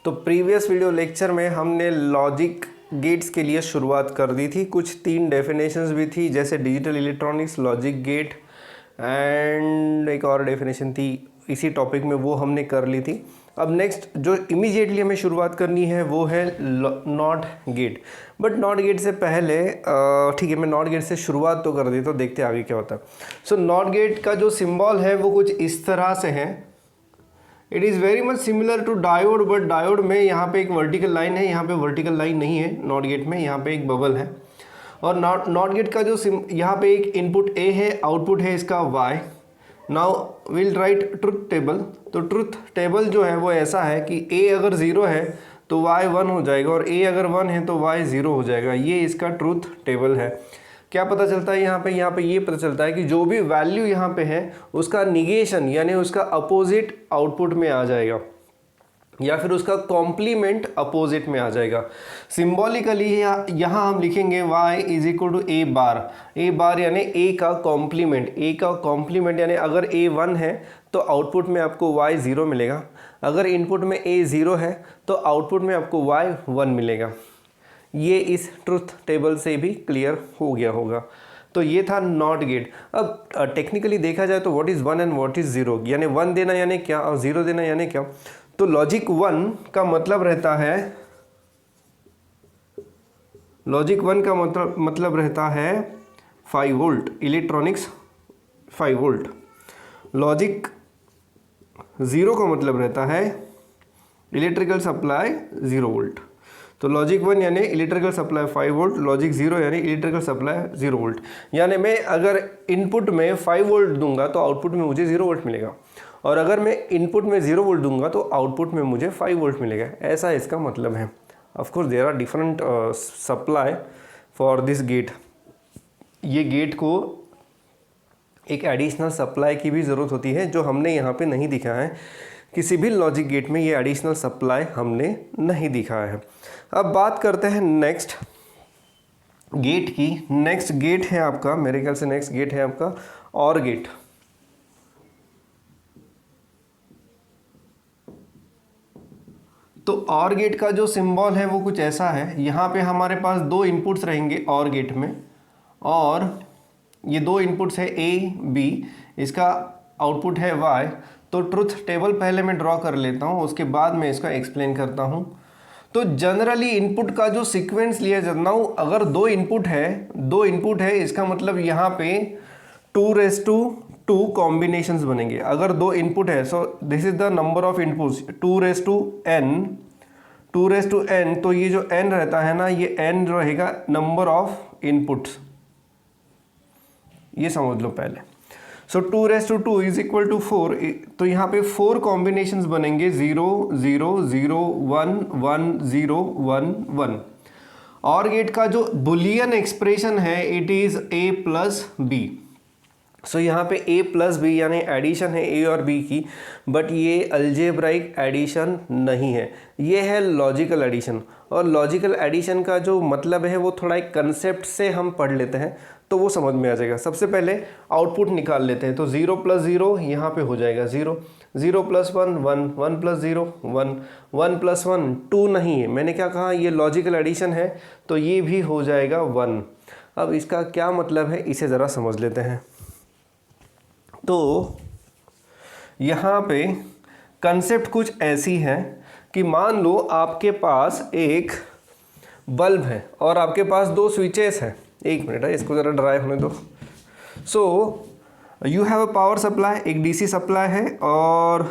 तो previous video lecture में हमने लॉजिक गेट्स के लिए शुरुआत कर दी थी। कुछ 3 डेफिनेशंस भी थी, जैसे digital electronics, logic gate and एक और डेफिनेशन थी इसी टॉपिक में, वो हमने कर ली थी। अब नेक्स्ट जो इमीडिएटली हमें शुरुआत करनी है वो है not gate. But not gate से पहले ठीक है, मैं नॉट गेट से शुरुआत तो कर दी, तो देखते आगे क्या होता है। सो नॉट गेट का जो सिंबल है वो कुछ इस तरह से है। It is very much similar to diode, but diode में यहाँ पे एक वर्टिकल लाइन है, यहाँ पे वर्टिकल लाइन नहीं है। नॉट गेट में यहाँ पे एक बबल है। और नॉट गेट का जो यहाँ पे एक इनपुट ए है, आउटपुट है इसका Y. Now will write truth table. तो ट्रुथ टेबल जो है वो ऐसा है कि ए अगर 0 है तो वाई 1 हो जाएगा, और ए अगर 1 है तो वाई 0 हो जाएगा। ये इसका ट्रुथ टेबल है। क्या पता चलता है यहाँ पे ये पता चलता है कि जो भी वैल्यू यहाँ पे है उसका निगेशन यानी उसका अपोजिट आउटपुट में आ जाएगा, या फिर उसका कॉम्प्लीमेंट अपोजिट में आ जाएगा। सिंबॉलिकली यहाँ हम लिखेंगे y is equal to A बार यानी a का कॉम्प्लीमेंट यानी अगर a 1 है तो आउटपुट में आपको y 0 मिलेगा, अगर इनपुट में a 0 है तो आउटपुट में आपको y 1 मिलेगा। ये इस ट्रुथ टेबल से भी क्लियर हो गया होगा। तो ये था नॉट गेट। अब टेक्निकली देखा जाए तो what is 1 and what is 0, यानी 1 देना यानी क्या और 0 देना यानी क्या। तो लॉजिक 1 का मतलब रहता है, लॉजिक 1 का मतलब रहता है 5 वोल्ट, इलेक्ट्रॉनिक्स 5 वोल्ट। लॉजिक 0 का मतलब रहता है इलेक्ट्रिकल सप्लाई 0 वोल्ट। तो लॉजिक 1 यानी इलेक्ट्रिकल सप्लाई 5 वोल्ट, लॉजिक 0 यानी इलेक्ट्रिकल सप्लाई 0 वोल्ट। यानी मैं अगर इनपुट में 5 वोल्ट दूंगा तो आउटपुट में मुझे 0 वोल्ट मिलेगा, और अगर मैं इनपुट में 0 वोल्ट दूंगा तो आउटपुट में मुझे 5 वोल्ट मिलेगा। ऐसा इसका मतलब है। Of course there are different supply for this gate. ये गेट को एक एडिशनल सप्लाई की भी ज़रूरत होती है, जो हमने यहाँ पे नहीं दिखा है। किसी भी लॉजिक गेट में ये एडिशनल सप्लाई हमने नहीं दिखाया है। अब बात करते हैं नेक्स्ट गेट की। नेक्स्ट गेट है आपका, मेरे ख्याल से नेक्स्ट गेट है आपका और गेट। तो और गेट का जो सिंबल है वो कुछ ऐसा है। यहाँ पे हमारे पास 2 इनपुट्स रहेंगे और गेट में, और ये 2 इनपुट्स है ए बी, इसका आउटपुट है वाई। तो ट्रुथ टेबल पहले मैं ड्रॉ कर लेता हूँ, उसके बाद मैं इसका एक्सप्लेन करता हूँ। तो जनरली इनपुट का जो सीक्वेंस लिया जाता है, अगर 2 इनपुट है इसका मतलब यहाँ पे 2:2 कॉम्बिनेशंस बनेंगे। अगर 2 इनपुट है, so this is the number of inputs 2:n। तो ये जो n रहता है ना, ये n रहेगा नंबर ऑफ इनपुट्स, ये समझ लो पहले। सो 2:2 इज इक्वल टू 4। तो यहाँ पे 4 कॉम्बिनेशंस बनेंगे, 0 0 0 1 1 0 1 1। और गेट का जो बुलियन एक्सप्रेशन है it is a plus B. So यहाँ पे a प्लस बी यानी एडिशन है a और b की, बट ये अलजेब्राइक एडिशन नहीं है, ये है लॉजिकल एडिशन। और लॉजिकल एडिशन का जो मतलब है वो थोड़ा एक कंसेप्ट से हम पढ़ लेते हैं तो वो समझ में आ जाएगा। सबसे पहले आउटपुट निकाल लेते हैं। तो 0 + 0 यहाँ पे हो जाएगा 0, 0 + 1 1, 1 + 0 1, 1 + 1 2 नहीं है, मैंने क्या कहा, ये लॉजिकल एडिशन है तो ये भी हो जाएगा 1। अब इसका क्या मतलब है इसे ज़रा समझ लेते हैं। तो यहाँ पे कंसेप्ट कुछ ऐसी है कि मान लो आपके पास एक बल्ब है और आपके पास 2 स्विचेस हैं। एक मिनट है, इसको ज़रा ड्राई होने दो। So you have a power supply, एक डीसी सप्लाई है, और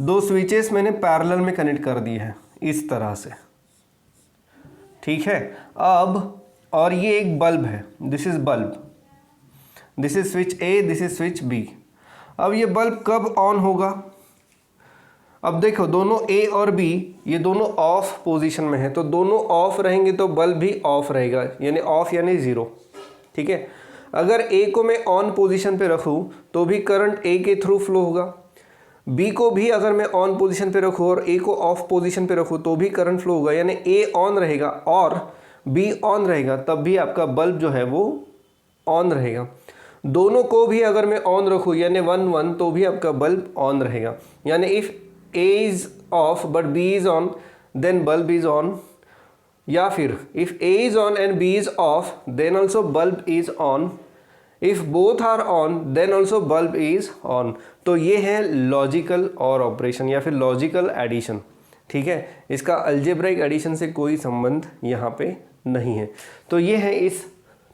2 स्विचेस मैंने पैरेलल में कनेक्ट कर दिए हैं इस तरह से, ठीक है। अब और ये एक बल्ब है, this is bulb, this is switch A, this is switch B. अब ये बल्ब कब ऑन होगा? अब देखो दोनों ए और बी ये दोनों ऑफ पोजीशन में है, तो दोनों ऑफ रहेंगे तो बल्ब भी ऑफ रहेगा, यानी ऑफ यानी 0, ठीक है। अगर ए को मैं ऑन पोजीशन पे रखूँ तो भी करंट ए के थ्रू फ्लो होगा, बी को भी अगर मैं ऑन पोजीशन पे रखूँ और ए को ऑफ पोजीशन पे रखूँ तो भी करंट फ्लो होगा, यानी ए ऑन रहेगा और बी ऑन रहेगा, तब भी आपका बल्ब जो है वो ऑन रहेगा। दोनों को भी अगर मैं ऑन रखूँ यानी 1 1 तो भी आपका बल्ब ऑन रहेगा। यानी if A is off but B is on, then bulb is on, या फिर if A is on and B is off then also bulb is on, if both are on then also bulb is on. तो ये है logical और operation या फिर logical addition, ठीक है। इसका अलजेब्राइक एडिशन से कोई संबंध यहाँ पे नहीं है। तो ये है इस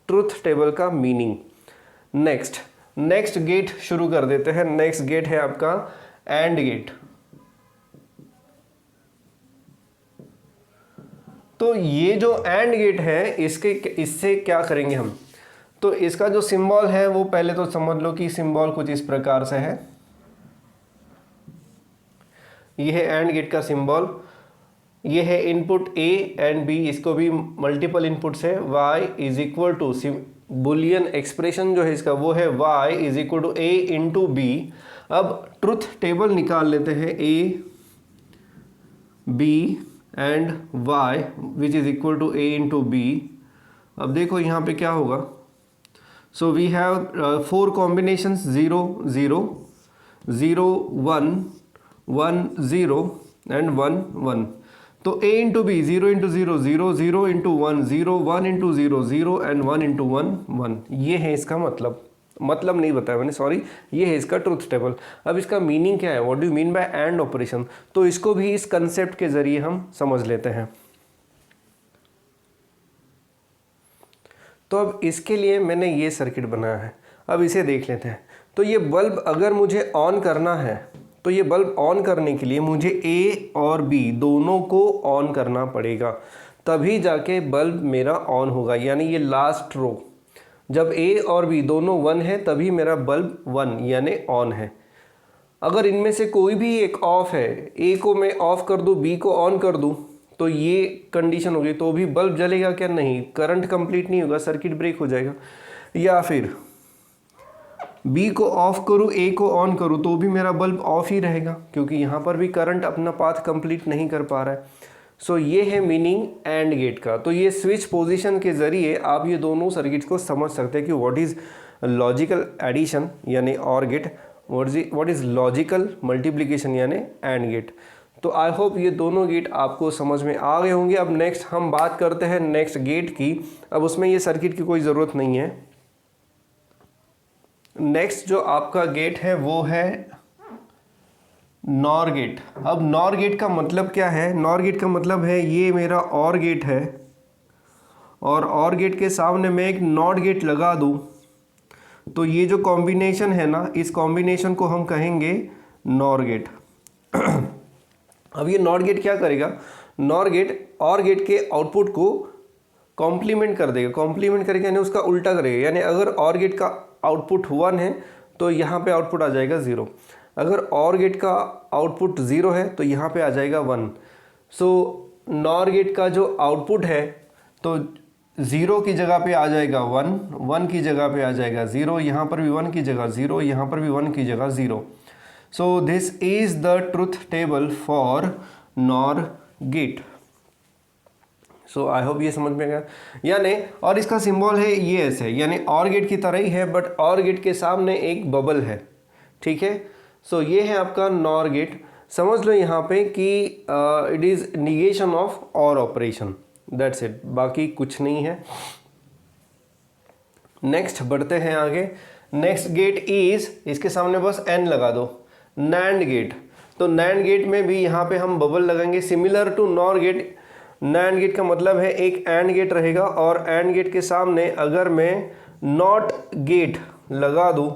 ट्रुथ टेबल का मीनिंग। नेक्स्ट गेट शुरू कर देते हैं। नेक्स्ट गेट है आपका एंड गेट। तो ये जो एंड गेट है इससे क्या करेंगे हम, तो इसका जो सिंबल है वो पहले तो समझ लो कि सिंबल कुछ इस प्रकार से है। ये है एंड गेट का सिंबल, ये है इनपुट A एंड B, इसको भी मल्टीपल इनपुट्स है। y is equal to Boolean expression जो है इसका वो है y is equal to A into B। अब ट्रुथ टेबल निकाल लेते हैं A B and y which is equal to A into B। अब देखो यहाँ पे क्या होगा, so we have 4 combinations 0 0 0 1 1 0 and 1 1। तो A into B 0 into 0 0 0 into 1 0 1 into 0 0 and 1 into 1 1। ये है इसका मतलब नहीं बताया मैंने, सॉरी। ये है इसका ट्रुथ टेबल। अब इसका मीनिंग क्या है, what do you mean bye and operation, तो इसको भी इस कंसेप्ट के जरिए हम समझ लेते हैं। तो अब इसके लिए मैंने ये सर्किट बनाया है, अब इसे देख लेते हैं। तो ये बल्ब अगर मुझे ऑन करना है तो ये बल्ब ऑन करने के लिए मुझे A और B दोनों को ऑन करना पड़ेगा, तभी जाके बल्ब मेरा ऑन होगा। यानी ये लास्ट रो, जब A और B दोनों 1 है तभी मेरा बल्ब 1 यानी ऑन है। अगर इनमें से कोई भी एक ऑफ है, A को मैं ऑफ कर दूँ B को ऑन कर दूँ, तो ये कंडीशन होगी, तो भी बल्ब जलेगा क्या, नहीं, करंट कंप्लीट नहीं होगा, सर्किट ब्रेक हो जाएगा। या फिर B को ऑफ करूँ A को ऑन करूँ तो भी मेरा बल्ब ऑफ ही रहेगा, क्योंकि यहाँ पर भी करंट अपना पाथ कंप्लीट नहीं कर पा रहा है। सो ये है मीनिंग एंड गेट का। तो ये स्विच पोजीशन के ज़रिए आप ये दोनों सर्किट्स को समझ सकते हैं कि व्हाट इज़ लॉजिकल एडिशन यानी OR gate, what is logical multiplication यानी एंड गेट। तो आई होप ये दोनों गेट आपको समझ में आ गए होंगे। अब नेक्स्ट हम बात करते हैं नेक्स्ट गेट की। अब उसमें ये सर्किट की कोई ज़रूरत नहीं है। नेक्स्ट जो आपका गेट है वो है नॉर गेट। अब नॉर गेट का मतलब क्या है, नॉर गेट का मतलब है ये मेरा और गेट है और और गेट के सामने मैं एक नॉट गेट लगा दूं, तो ये जो कॉम्बिनेशन है ना, इस कॉम्बिनेशन को हम कहेंगे नॉर गेट। अब ये नॉट गेट क्या करेगा, नॉर गेट और गेट के आउटपुट को कॉम्प्लीमेंट कर देगा। कॉम्प्लीमेंट करेगा यानी उसका उल्टा करेगा, यानी अगर और गेट का आउटपुट 1 है तो यहाँ पे आउटपुट आ जाएगा 0। अगर और गेट का आउटपुट 0 है तो यहाँ पे आ जाएगा 1। सो नॉर गेट का जो आउटपुट है तो 0 की जगह पे आ जाएगा 1, 1 की जगह पे आ जाएगा 0, यहाँ पर भी 1 की जगह 0, यहाँ पर भी 1 की जगह 0। So this is the truth table for NOR gate. So I hope ये समझ में गया। यानी और इसका सिंबल है ये ऐसे, यानी और गेट की तरह ही है बट और गेट के सामने एक बबल है, ठीक है। सो ये है आपका नॉर गेट। समझ लो यहाँ पे कि it is negation of OR operation, that's it, बाकी कुछ नहीं है। नेक्स्ट बढ़ते हैं आगे। नेक्स्ट गेट इज, इसके सामने बस एन लगा दो, नैंड गेट। तो नैंड गेट में भी यहाँ पे हम बबल लगाएंगे similar to NOR gate. NAND gate का मतलब है एक एंड गेट रहेगा और एंड गेट के सामने अगर मैं नॉट गेट लगा दूँ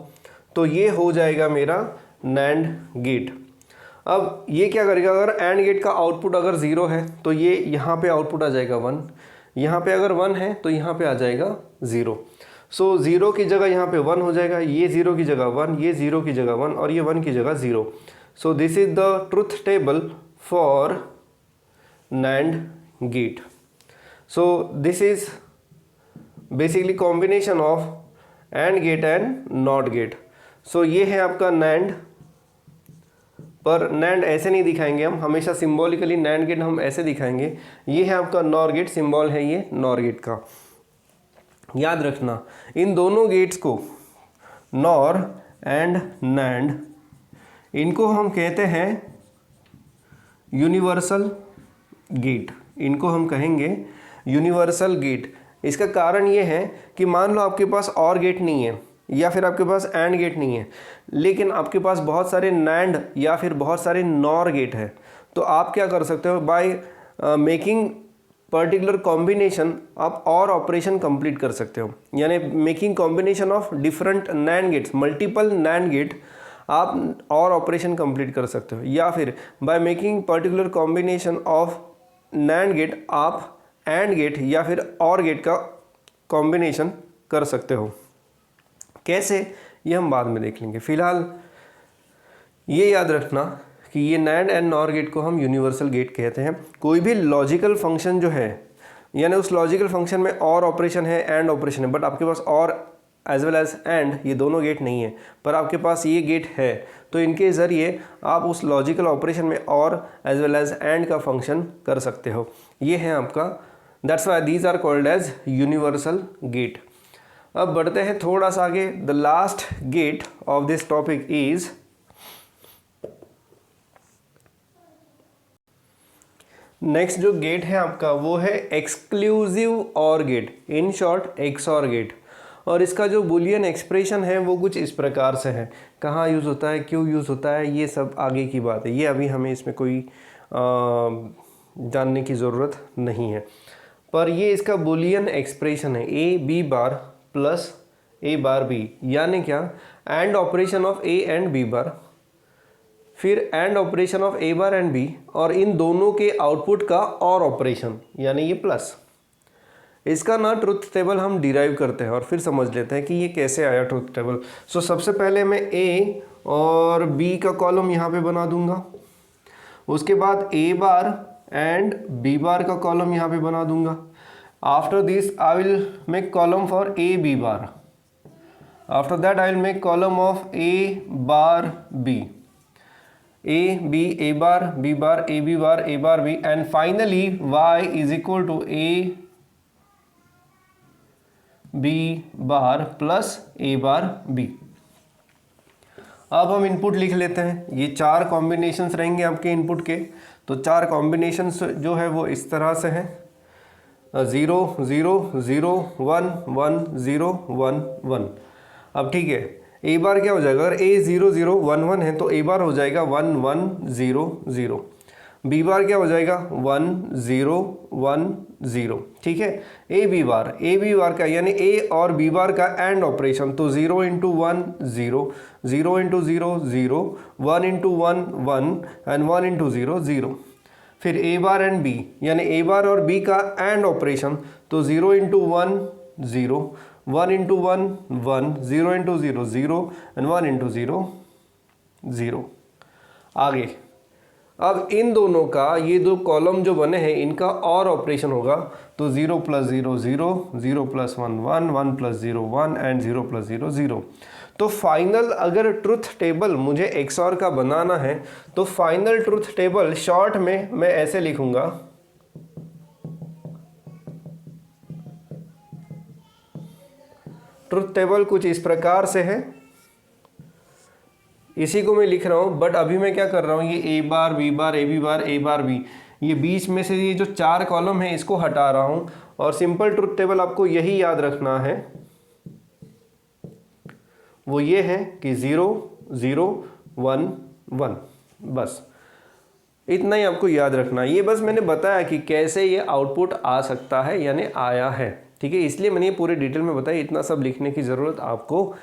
तो ये हो जाएगा मेरा नैंड गेट। अब ये क्या करेगा, अगर एंड गेट का आउटपुट अगर 0 है तो ये यहाँ पे आउटपुट आ जाएगा 1, यहाँ पे अगर 1 है तो यहाँ पे आ जाएगा 0। सो 0 की जगह यहाँ पे 1 हो जाएगा, ये 0 की जगह 1, ये 0 की जगह 1 और ये 1 की जगह 0। So this is the truth table for NAND gate. So this is basically combination of AND gate and NOT gate. So ये है आपका NAND, पर NAND ऐसे नहीं दिखाएंगे हम, हमेशा सिम्बॉलिकली NAND गेट हम ऐसे दिखाएंगे। ये है आपका NOR गेट, सिंबल है ये NOR गेट का। याद रखना इन दोनों गेट्स को, NOR एंड NAND, इनको हम कहते हैं यूनिवर्सल गेट, इनको हम कहेंगे यूनिवर्सल गेट। इसका कारण ये है कि मान लो आपके पास और गेट नहीं है या फिर आपके पास एंड गेट नहीं है, लेकिन आपके पास बहुत सारे नैंड या फिर बहुत सारे नॉर गेट है, तो आप क्या कर सकते हो, बाय मेकिंग पर्टिकुलर कॉम्बिनेशन आप और ऑपरेशन कंप्लीट कर सकते हो। यानी making combination of different NAND gates, multiple NAND gate आप और ऑपरेशन कंप्लीट कर सकते हो, या फिर by making particular combination of NAND gate आप एंड गेट या फिर और गेट का कॉम्बिनेशन कर सकते हो। कैसे, ये हम बाद में देख लेंगे। फिलहाल ये याद रखना कि ये नैंड एंड नॉर गेट को हम यूनिवर्सल गेट कहते हैं। कोई भी लॉजिकल फंक्शन जो है, यानी उस लॉजिकल फंक्शन में और ऑपरेशन है, एंड ऑपरेशन है, बट आपके पास और एज वेल एज एंड ये दोनों गेट नहीं है, पर आपके पास ये गेट है, तो इनके ज़रिए आप उस लॉजिकल ऑपरेशन में OR as well as AND का फंक्शन कर सकते हो। ये है आपका, that's why these are called as universal gate. अब बढ़ते हैं थोड़ा सा आगे। The last gate of this topic is next जो गेट है आपका वो है exclusive OR gate, in short XOR gate. और इसका जो बुलियन एक्सप्रेशन है वो कुछ इस प्रकार से है। कहाँ यूज़ होता है, क्यों यूज़ होता है, ये सब आगे की बात है, ये अभी हमें इसमें कोई जानने की ज़रूरत नहीं है। पर ये इसका बुलियन एक्सप्रेशन है, A B bar plus A bar B, यानी क्या, and operation of A and B bar, फिर and operation of A bar and B, और इन दोनों के आउटपुट का और ऑपरेशन, यानी ये प्लस। इसका ना ट्रुथ टेबल हम डिराइव करते हैं और फिर समझ लेते हैं कि ये कैसे आया ट्रुथ टेबल। सो सबसे पहले मैं ए और बी का कॉलम यहाँ पे बना दूंगा, उसके बाद ए बार एंड बी बार का कॉलम यहाँ पे बना दूंगा। After this I will make column for A B bar, after that I will make column of A bar B, A B A bar B bar A B bar A bar B, and finally y is equal to A B bar plus A bar B. अब हम input लिख लेते हैं। ये चार combinations रहेंगे आपके input के, तो चार कॉम्बिनेशंस जो है वो इस तरह से हैं, 0 0 0 1 1 0 1 1। अब ठीक है, ए बार क्या हो जाएगा, अगर ए 0 0 1 1 है तो ए बार हो जाएगा 1 1 0 0। बी बार क्या हो जाएगा 1 0 1 0। ठीक है, ए बी बार का यानी ए और बी बार का एंड ऑपरेशन, तो 0 into 1 0, 0 into 0 0, 1 into 1 1 and 1 into 0 0। फिर ए बार एंड बी, यानी ए बार और बी का एंड ऑपरेशन, तो 0 into 1 0, 1 into 1 1, 0 into 0 0 and 1 into 0 0। आगे अब इन दोनों का ये दो कॉलम जो बने हैं इनका और ऑपरेशन होगा, तो 0 plus 0 0, 0 plus 1 1, 1 plus 0 1 and 0 plus 0 0। तो फाइनल अगर ट्रुथ टेबल मुझे एक्सऑर का बनाना है तो फाइनल ट्रुथ टेबल शॉर्ट में मैं ऐसे लिखूंगा, ट्रुथ टेबल कुछ इस प्रकार से है, इसी को मैं लिख रहा हूँ। बट अभी मैं क्या कर रहा हूँ, ये A bar B bar A B bar A bar B, ये बीच में से ये जो चार कॉलम है इसको हटा रहा हूँ, और सिंपल ट्रुथ टेबल आपको यही याद रखना है, वो ये है कि 0 0 1 1, बस इतना ही आपको याद रखना है। ये बस मैंने बताया कि कैसे ये आउटपुट आ सकता है, यानी आया है। ठीक है, इसलिए मैंने ये पूरे डिटेल में बताया, इतना सब लिखने की ज़रूरत आपको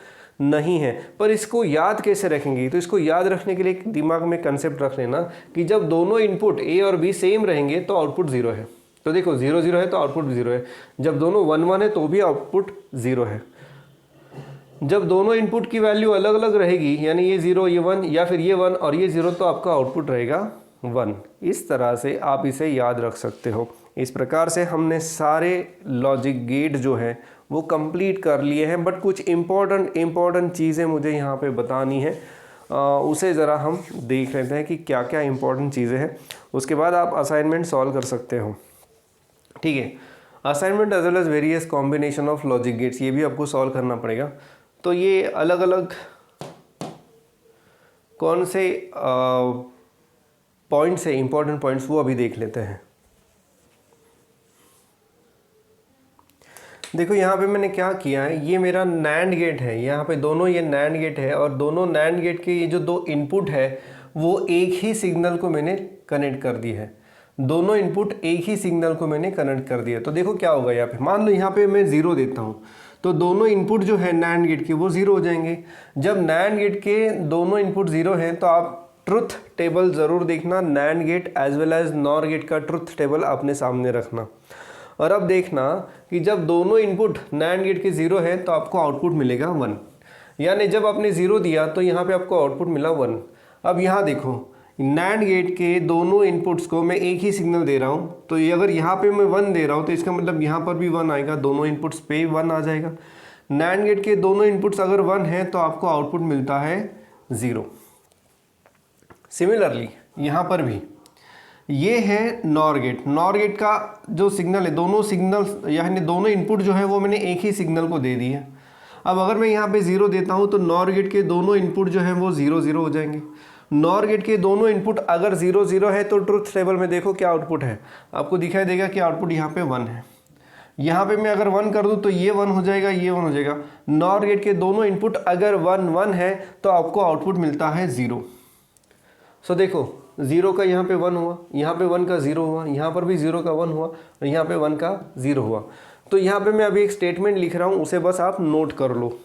नहीं है। पर इसको याद कैसे रखेंगे, तो इसको याद रखने के लिए दिमाग में कंसेप्ट रख लेना कि जब दोनों इनपुट ए और बी सेम रहेंगे तो आउटपुट 0 है। तो देखो 0 0 है तो आउटपुट 0 है, जब दोनों 1 1 है तो भी आउटपुट 0 है। जब दोनों इनपुट की वैल्यू अलग अलग रहेगी, यानी ये 0 ये 1 या फिर ये 1 और ये 0, तो आपका आउटपुट रहेगा 1। इस तरह से आप इसे याद रख सकते हो। इस प्रकार से हमने सारे लॉजिक गेट जो है वो कंप्लीट कर लिए हैं, बट कुछ इम्पॉर्टेंट चीज़ें मुझे यहाँ पे बतानी है, उसे ज़रा हम देख लेते हैं कि क्या क्या इम्पॉर्टेंट चीज़ें हैं। उसके बाद आप असाइनमेंट सॉल्व कर सकते हो। ठीक है, assignment as well as various combination of logic gates, ये भी आपको सॉल्व करना पड़ेगा। तो ये अलग अलग कौन से पॉइंट्स है, इम्पॉर्टेंट पॉइंट्स, वो अभी देख लेते हैं। देखो यहाँ पे मैंने क्या किया है, ये मेरा नैंड गेट है, यहाँ पे दोनों ये नैंड गेट है और दोनों नैंड गेट के ये जो दो इनपुट है वो एक ही सिग्नल को मैंने कनेक्ट कर दी है। दोनों इनपुट एक ही सिग्नल को मैंने कनेक्ट कर दिया। तो देखो क्या होगा यहाँ पे, मान लो यहाँ पे मैं 0 देता हूँ तो दोनों इनपुट जो है नैंड गेट के वो 0 हो जाएंगे। जब नैंड गेट के दोनों इनपुट 0 हैं तो आप ट्रुथ टेबल ज़रूर देखना, NAND gate as well as NOR gate का ट्रुथ टेबल अपने सामने रखना। और अब देखना कि जब दोनों इनपुट नैंड गेट के 0 है तो आपको आउटपुट मिलेगा 1, यानी जब आपने 0 दिया तो यहाँ पे आपको आउटपुट मिला 1। अब यहाँ देखो नैंड गेट के दोनों इनपुट्स को मैं एक ही सिग्नल दे रहा हूँ, तो ये अगर यहाँ पे मैं 1 दे रहा हूँ तो इसका मतलब यहाँ पर भी 1 आएगा, दोनों इनपुट्स पे 1 आ जाएगा। नैंड गेट के दोनों इनपुट्स अगर 1 है तो आपको आउटपुट मिलता है 0। सिमिलरली यहाँ पर भी ये है नॉर गेट। नॉर गेट का जो सिग्नल है, दोनों सिग्नल यानी दोनों इनपुट जो है वो मैंने एक ही सिग्नल को दे दी है। अब अगर मैं यहाँ पे 0 देता हूँ तो नॉर गेट के दोनों इनपुट जो है वो 0 0 हो जाएंगे। नॉर गेट के दोनों इनपुट अगर 0 0 है तो ट्रुथ टेबल में देखो क्या आउटपुट है, आपको दिखाई देगा कि आउटपुट यहाँ पे 1 है। यहाँ पे मैं अगर 1 कर दूँ तो ये 1 हो जाएगा, ये 1 हो जाएगा। नॉर गेट के दोनों इनपुट अगर 1 1 है तो आपको आउटपुट मिलता है 0। सो देखो 0 का यहाँ पे 1 हुआ, यहाँ पे 1 का 0 हुआ, यहाँ पर भी 0 का 1 हुआ और यहाँ पे 1 का 0 हुआ। तो यहाँ पे मैं अभी एक स्टेटमेंट लिख रहा हूँ, उसे बस आप नोट कर लो।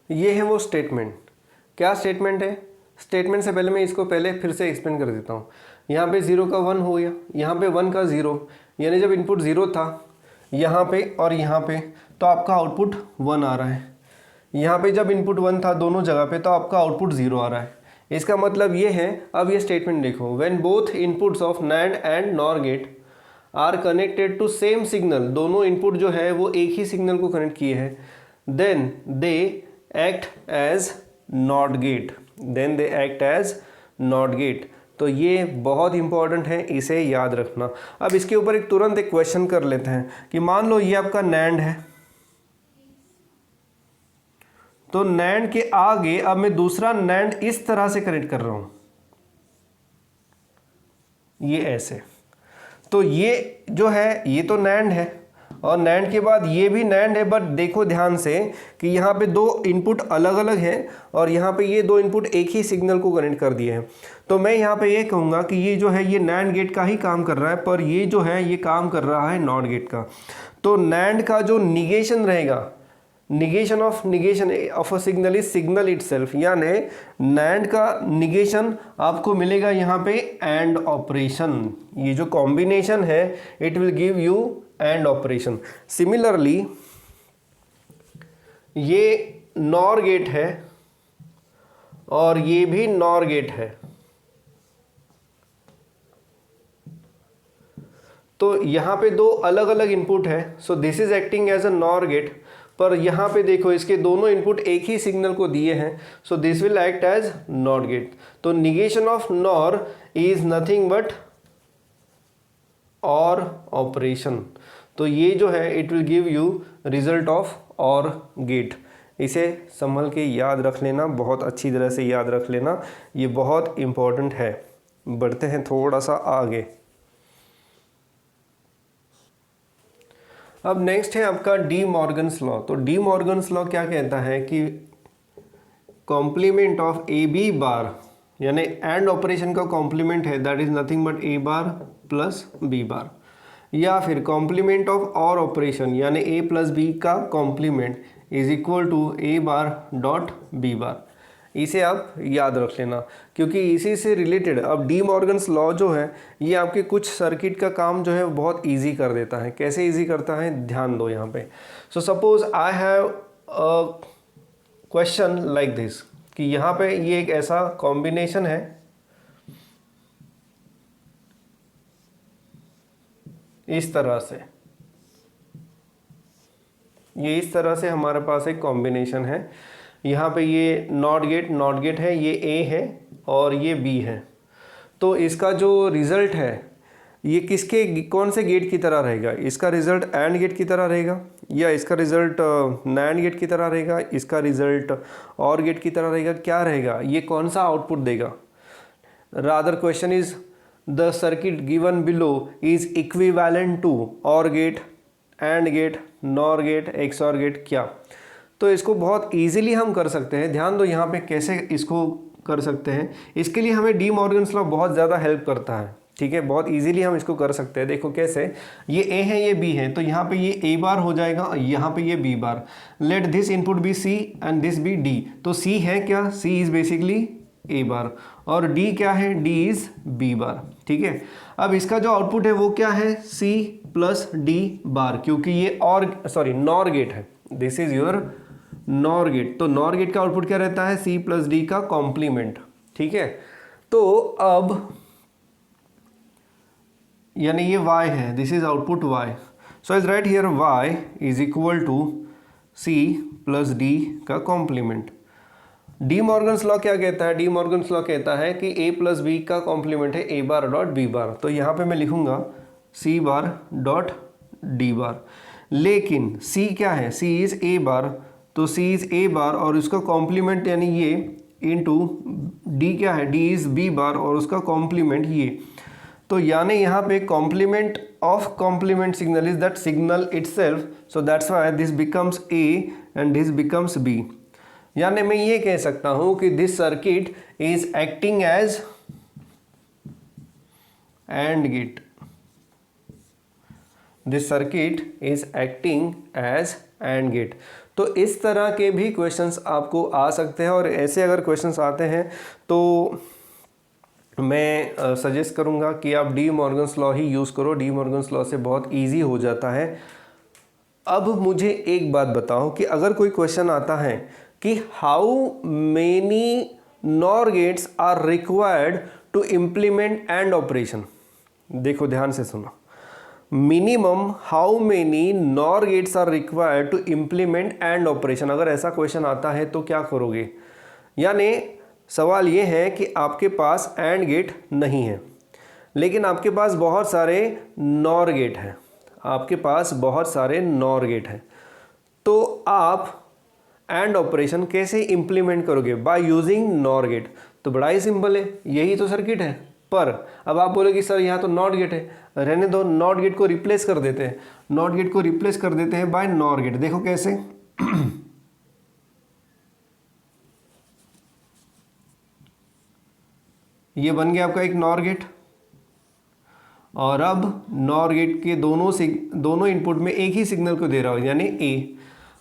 ये है वो स्टेटमेंट। क्या स्टेटमेंट है? स्टेटमेंट से पहले मैं इसको पहले फिर से एक्सप्लेन कर देता हूँ। यहाँ पे 0 का 1 हो गया, यहाँ पे 1 का 0, यानी जब इनपुट 0 था यहाँ पे और यहाँ पे तो आपका आउटपुट 1 आ रहा है। यहाँ पे जब इनपुट 1 था दोनों जगह पे तो आपका आउटपुट 0 आ रहा है। इसका मतलब ये है, अब ये स्टेटमेंट देखो, when both inputs of NAND and NOR gate are connected to same signal, दोनों इनपुट जो है वो एक ही सिग्नल को कनेक्ट किए हैं, then they act as NOT gate, then they act as NOT gate. तो ये बहुत इंपॉर्टेंट है, इसे याद रखना। अब इसके ऊपर एक तुरंत एक क्वेश्चन कर लेते हैं कि मान लो ये आपका नैंड है, तो नैंड के आगे अब मैं दूसरा नैंड इस तरह से कनेक्ट कर रहा हूं, ये ऐसे। तो ये जो है ये तो नैंड है और नैंड के बाद ये भी नैंड है, बट देखो ध्यान से कि यहाँ पे दो इनपुट अलग अलग हैं और यहाँ पे ये दो इनपुट एक ही सिग्नल को कनेक्ट कर दिए हैं। तो मैं यहाँ पे ये कहूँगा कि ये जो है ये नैंड गेट का ही काम कर रहा है, पर ये जो है ये काम कर रहा है नॉट गेट का। तो नैंड का जो निगेशन रहेगा, negation of a signal is signal itself, यानी नैंड का निगेशन आपको मिलेगा यहाँ पे एंड ऑपरेशन। ये जो कॉम्बिनेशन है it will give you and operation. Similarly ये नॉर गेट है और ये भी नॉर गेट है, तो यहाँ पे दो अलग अलग इनपुट है, so this is acting as a NOR gate. पर यहाँ पे देखो इसके दोनों इनपुट एक ही सिग्नल को दिए हैं, so this will act as NOT gate. तो negation of NOR is nothing but OR operation. तो ये जो है it will give you result of OR gate. इसे संभल के याद रख लेना, बहुत अच्छी तरह से याद रख लेना, ये बहुत इंपॉर्टेंट है। बढ़ते हैं थोड़ा सा आगे। अब नेक्स्ट है आपका डी मॉर्गन्स लॉ। तो डी मॉर्गन्स लॉ क्या कहता है कि complement of A B bar, यानी एंड ऑपरेशन का कॉम्प्लीमेंट है, that is nothing but A bar plus B bar, या फिर कॉम्प्लीमेंट ऑफ और ऑपरेशन यानी ए प्लस बी का complement is equal to A bar dot B bar. इसे आप याद रख लेना क्योंकि इसी से रिलेटेड अब डी मॉर्गन्स लॉ जो है ये आपके कुछ सर्किट का काम जो है बहुत इजी कर देता है। कैसे इजी करता है, ध्यान दो यहाँ पे। So suppose I have a question like this कि यहाँ पे ये एक ऐसा कॉम्बिनेशन है, इस तरह से, ये इस तरह से हमारे पास एक कॉम्बिनेशन है। यहाँ पे ये नॉट गेट है, ये ए है और ये बी है। तो इसका जो रिज़ल्ट है ये किसके कौन से गेट की तरह रहेगा? इसका रिज़ल्ट एंड गेट की तरह रहेगा या इसका रिज़ल्ट नैंड गेट की तरह रहेगा, इसका रिज़ल्ट और गेट की तरह रहेगा? क्या रहेगा? ये कौन सा आउटपुट देगा? Rather question is the circuit given below is equivalent to OR gate, AND gate, NOR gate, XOR gate क्या। तो इसको बहुत इजीली हम कर सकते हैं। ध्यान दो यहाँ पे कैसे इसको कर सकते हैं। इसके लिए हमें डी मॉर्गन्स लॉ बहुत ज़्यादा हेल्प करता है, ठीक है। बहुत इजीली हम इसको कर सकते हैं। देखो कैसे, ये ए है ये बी है, तो यहाँ पे ये ए बार हो जाएगा, यहाँ पे ये B bar. Let this input be C and this be D. तो सी है क्या, सी इज बेसिकली ए बार, और डी क्या है, डी इज बी बार, ठीक है। अब इसका जो आउटपुट है वो क्या है, सी प्लस डी बार, क्योंकि ये नॉर गेट है। This is your NOR gate. तो नॉर गेट का आउटपुट क्या रहता है, सी प्लस डी का कॉम्प्लीमेंट, ठीक है। तो अब यानी ये y है, this is output y। So is right here y is equal to c plus d का कॉम्प्लीमेंट। डी मॉर्गन्स लॉ क्या कहता है, डी मॉर्गन्स लॉ कहता है कि a प्लस बी का कॉम्प्लीमेंट है a बार डॉट b बार। तो यहाँ पे मैं लिखूंगा c बार डॉट d बार। लेकिन c क्या है, c इज a बार, तो c इज a बार और उसका कॉम्प्लीमेंट यानी ये इंटू d क्या है, d इज b बार और उसका कॉम्प्लीमेंट ये। तो यानी यहाँ पे complement of complement signal is that signal itself, so that's why this becomes A and this becomes B। यानी मैं ये कह सकता हूँ कि this circuit is acting as AND gate, this circuit is acting as AND gate. तो इस तरह के भी क्वेश्चंस आपको आ सकते हैं, और ऐसे अगर क्वेश्चंस आते हैं तो मैं सजेस्ट करूंगा कि आप डी मॉर्गन्स लॉ ही यूज़ करो। डी मॉर्गन्स लॉ से बहुत इजी हो जाता है। अब मुझे एक बात बताओ कि अगर कोई क्वेश्चन आता है कि how many NOR gates are required to implement AND operation. देखो ध्यान से सुनो, minimum how many NOR gates are required to implement AND operation. अगर ऐसा क्वेश्चन आता है तो क्या करोगे। यानी सवाल ये है कि आपके पास एंड गेट नहीं है, लेकिन आपके पास बहुत सारे नॉर गेट हैं, आपके पास बहुत सारे नॉर गेट हैं। तो आप एंड ऑपरेशन कैसे इंप्लीमेंट करोगे, बाय यूजिंग नॉर गेट। तो बड़ा ही सिंपल है, यही तो सर्किट है। पर अब आप बोलोगे सर यहाँ तो नॉट गेट है, रहने दो, नॉट गेट को रिप्लेस कर देते हैं। नॉट गेट को रिप्लेस कर देते हैं बाय नॉर गेट। देखो कैसे ये बन गया आपका एक नॉर गेट, और अब नॉर गेट के दोनों इनपुट में एक ही सिग्नल को दे रहा हो, यानी ए।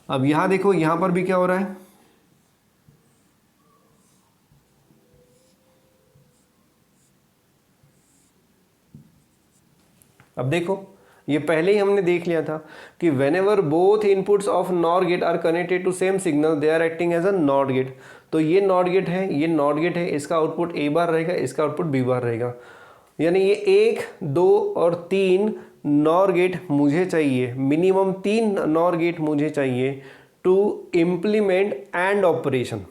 अब यहां देखो, यहां पर भी क्या हो रहा है, अब देखो ये पहले ही हमने देख लिया था कि whenever both inputs of NOR gate are connected to same signal they are acting as a NOT gate। तो ये NOT gate है, ये NOT gate है, इसका आउटपुट A बार रहेगा, इसका आउटपुट B बार रहेगा। यानी ये 1, 2 और 3 NOR गेट मुझे चाहिए, मिनिमम 3 NOR गेट मुझे चाहिए टू इम्प्लीमेंट एंड ऑपरेशन।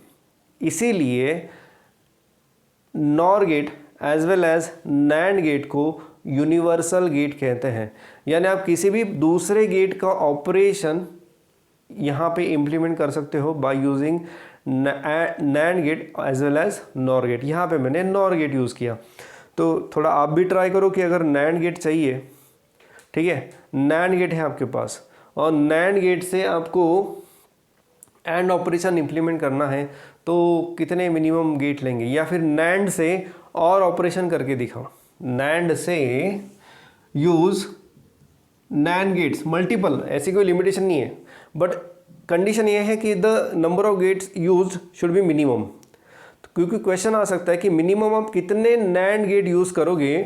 इसीलिए NOR gate as well as NAND gate को यूनिवर्सल गेट कहते हैं। यानी आप किसी भी दूसरे गेट का ऑपरेशन यहाँ पे इम्प्लीमेंट कर सकते हो by using NAND gate as well as NOR gate. यहाँ पे मैंने NOR गेट यूज़ किया, तो थोड़ा आप भी ट्राई करो कि अगर NAND गेट चाहिए, ठीक है, NAND गेट है आपके पास और NAND गेट से आपको एंड ऑपरेशन इम्प्लीमेंट करना है तो कितने मिनिमम गेट लेंगे, या फिर NAND से और ऑपरेशन करके दिखाओ। NAND से यूज़ NAND गेट्स मल्टीपल, ऐसी कोई लिमिटेशन नहीं है, बट कंडीशन ये है कि the number of gates used should be minimum. क्योंकि क्वेश्चन आ सकता है कि मिनिमम आप कितने NAND गेट यूज़ करोगे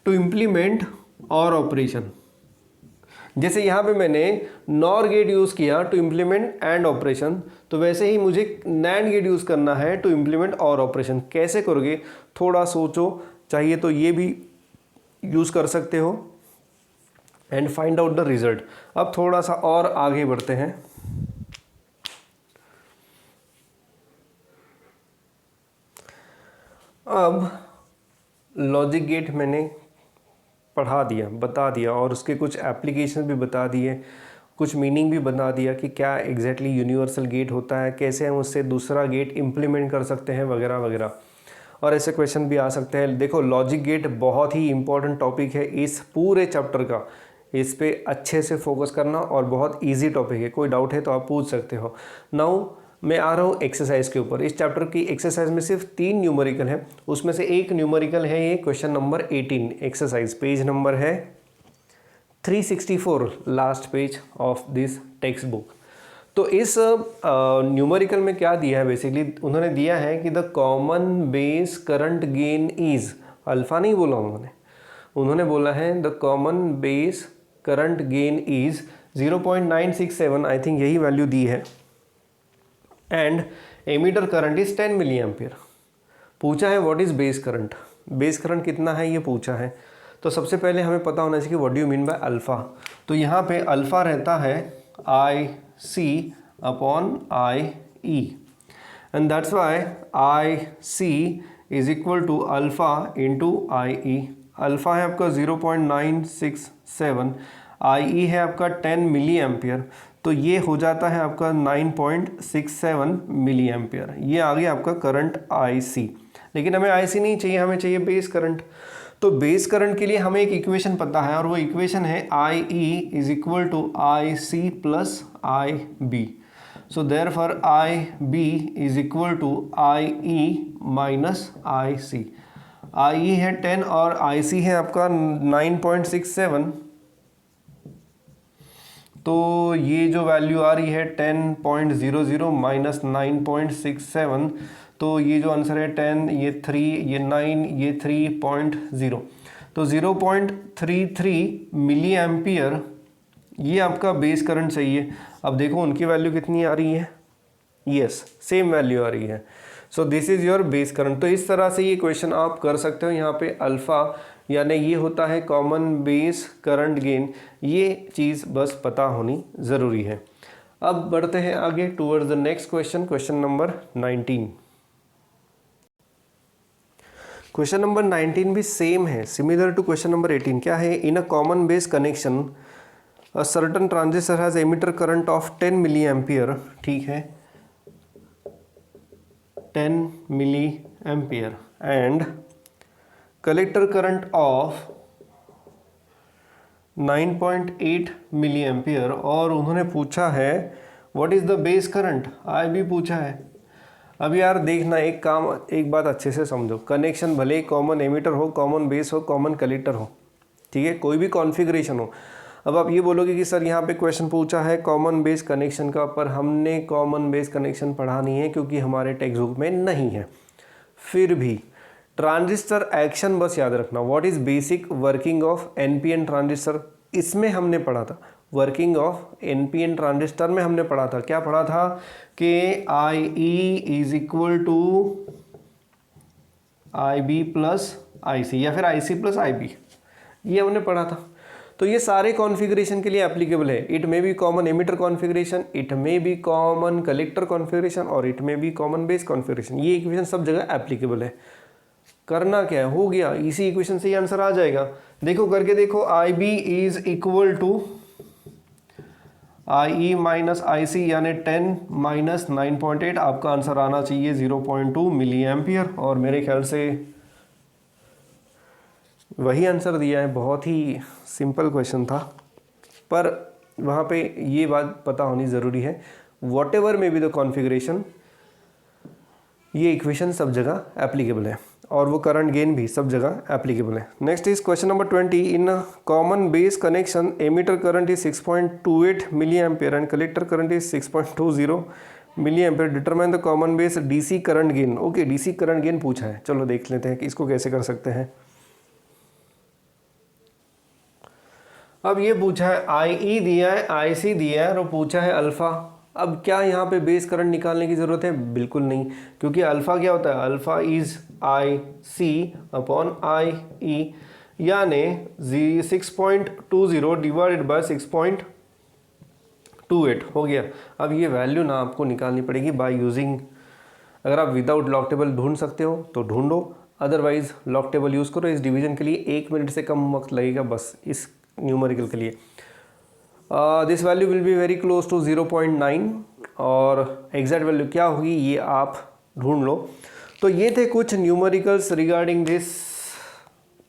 टू इम्प्लीमेंट और ऑपरेशन। जैसे यहाँ पे मैंने NOR गेट यूज़ किया टू इम्प्लीमेंट एंड ऑपरेशन, तो वैसे ही मुझे NAND गेट यूज़ करना है टू इम्प्लीमेंट और ऑपरेशन। कैसे करोगे, थोड़ा सोचो, चाहिए तो ये भी यूज़ कर सकते हो and find out the result. अब थोड़ा सा और आगे बढ़ते हैं। अब लॉजिक गेट मैंने पढ़ा दिया, बता दिया, और उसके कुछ एप्लीकेशन भी बता दिए, कुछ मीनिंग भी बता दिया कि क्या एग्जैक्टली यूनिवर्सल गेट होता है, कैसे हम उससे दूसरा गेट इम्प्लीमेंट कर सकते हैं, वगैरह वगैरह। और ऐसे क्वेश्चन भी आ सकते हैं। देखो लॉजिक गेट बहुत ही इंपॉर्टेंट टॉपिक है इस पूरे चैप्टर का, इस पे अच्छे से फोकस करना और बहुत इजी टॉपिक है, कोई डाउट है तो आप पूछ सकते हो। नाउ मैं आ रहा हूँ एक्सरसाइज के ऊपर। इस चैप्टर की एक्सरसाइज में सिर्फ 3 न्यूमेरिकल है, उसमें से एक न्यूमेरिकल है ये question number 18। Exercise page number है 364, last page of this text book. तो इस न्यूमेरिकल में क्या दिया है, बेसिकली उन्होंने दिया है कि the common base current gain is, alpha नहीं बोला उन्होंने बोला है the common base current gain is 0.967, I think यही वैल्यू दी है, and emitter current is 10 milli ampere. पूछा है what is base current, base current कितना है ये पूछा है। तो सबसे पहले हमें पता होना चाहिए what do you mean by alpha. तो यहाँ पे अल्फ़ा रहता है I C upon I E, and that's why I C is equal to alpha into I E. Alpha है आपका 0.967, आई ई है आपका 10 मिली एम्पियर, तो ये हो जाता है आपका 9.67 मिली एम्पियर। ये आ गया आपका करंट आई सी। लेकिन हमें आई सी नहीं चाहिए, हमें चाहिए बेस करंट। तो बेस करंट के लिए हमें एक इक्वेशन पता है और वो इक्वेशन है I E is equal to I C plus I B. So therefore I B is equal to I E minus I C. I E है 10 और आई सी है आपका 9.67, तो ये जो वैल्यू आ रही है 10.00 माइनस 9.67, तो ये जो आंसर है 10, ये 3, ये 9, ये 3.0, तो 0.33 मिली एम्पियर ये आपका बेस करंट चाहिए। अब देखो उनकी वैल्यू कितनी आ रही है, यस सेम वैल्यू आ रही है। So this is your base current. तो इस तरह से ये क्वेश्चन आप कर सकते हो। यहाँ पे अल्फ़ा यानी ये होता है कॉमन बेस करंट गेन, ये चीज़ बस पता होनी ज़रूरी है। अब बढ़ते हैं आगे towards the next question, question number 19। Question number 19 भी सेम है, सिमिलर टू क्वेश्चन नंबर 18। क्या है, in a common base connection a certain transistor has emitter current of 10 milli ampere, ठीक है 10 milli ampere, and collector current of 9.8 milli ampere, और उन्होंने पूछा है what is the base current, I B पूछा है। अब यार देखना, एक बात अच्छे से समझो, कनेक्शन भले ही कॉमन एमिटर हो, कॉमन बेस हो, कॉमन कलेक्टर हो, ठीक है, कोई भी कॉन्फ़िगरेशन हो। अब आप ये बोलोगे कि सर यहाँ पे क्वेश्चन पूछा है कॉमन बेस कनेक्शन का, पर हमने कॉमन बेस कनेक्शन पढ़ा नहीं है क्योंकि हमारे टेक्स्ट बुक में नहीं है। फिर भी ट्रांजिस्टर एक्शन बस याद रखना, what is basic working of NPN transistor, इसमें हमने पढ़ा था। वर्किंग ऑफ एनपीएन ट्रांजिस्टर में हमने पढ़ा था, क्या पढ़ा था कि I E is equal to I B plus I C, या फिर आई सी प्लस आई बी, ये हमने पढ़ा था। तो ये सारे कॉन्फ़िगरेशन के लिए एप्लीकेबल है। It may be common emitter configuration, it may be common collector configuration, और it may be common base configuration. ये इक्वेशन सब जगह एप्लीकेबल है। करना क्या है, हो गया, इसी इक्वेशन से ही आंसर आ जाएगा। देखो करके देखो, I B is equal to I E minus I C, यानी 10 माइनस 9.8, आपका आंसर आना चाहिए 0.2 मिली एम्पियर, और मेरे ख्याल से वही आंसर दिया है। बहुत ही सिंपल क्वेश्चन था, पर वहाँ पे ये बात पता होनी ज़रूरी है, what ever may be the configuration, ये इक्वेशन सब जगह एप्लीकेबल है, और वो करंट गेन भी सब जगह एप्लीकेबल है। Next is question number 20। In common base connection emitter current is 6.28 milli ampere and collector current is 6.20 milliampere, determine the common base DC current gain. Okay, DC current gain पूछा है, चलो देख लेते हैं कि इसको कैसे कर सकते हैं। अब ये पूछा है आई ई दिया है, आई सी दिया है, और पूछा है अल्फ़ा। अब क्या यहाँ पे बेस करंट निकालने की ज़रूरत है, बिल्कुल नहीं, क्योंकि अल्फ़ा क्या होता है, alpha is I C upon I E, यानी 6.20 डिवाइडेड बाय 6.28 हो गया। अब ये वैल्यू ना आपको निकालनी पड़ेगी बाय यूजिंग, अगर आप विदाउट लॉग टेबल ढूंढ सकते हो तो ढूंढो, अदरवाइज लॉग टेबल यूज़ करो। इस डिवीजन के लिए 1 मिनट से कम वक्त लगेगा बस इस न्यूमेरिकल के लिए। This value will be very close to 0.9, और एग्जैक्ट वैल्यू क्या होगी ये आप ढूंढ लो। तो ये थे कुछ numericals regarding this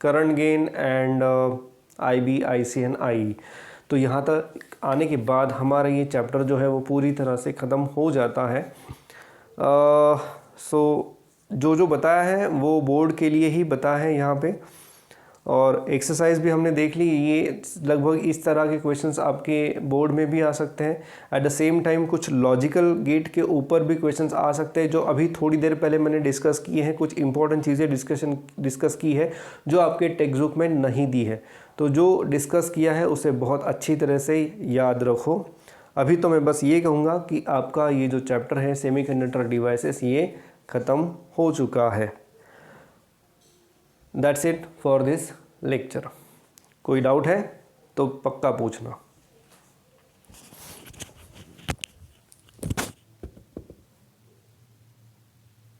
current gain and IB, IC and IE। तो यहाँ तक आने के बाद हमारा ये चैप्टर जो है वो पूरी तरह से ख़त्म हो जाता है। सो जो बताया है वो बोर्ड के लिए ही बताया है यहाँ पे, और एक्सरसाइज भी हमने देख ली। ये लगभग इस तरह के क्वेश्चंस आपके बोर्ड में भी आ सकते हैं। एट द सेम टाइम कुछ लॉजिकल गेट के ऊपर भी क्वेश्चंस आ सकते हैं, जो अभी थोड़ी देर पहले मैंने डिस्कस किए हैं। कुछ इंपॉर्टेंट चीज़ें डिस्कस की है जो आपके टेक्स्ट बुक में नहीं दी है। तो जो डिस्कस किया है उसे बहुत अच्छी तरह से याद रखो। अभी तो मैं बस ये कहूँगा कि आपका ये जो चैप्टर है सेमीकंडक्टर डिवाइसेस ये ख़त्म हो चुका है। That's it for this lecture. कोई डाउट है तो पक्का पूछना।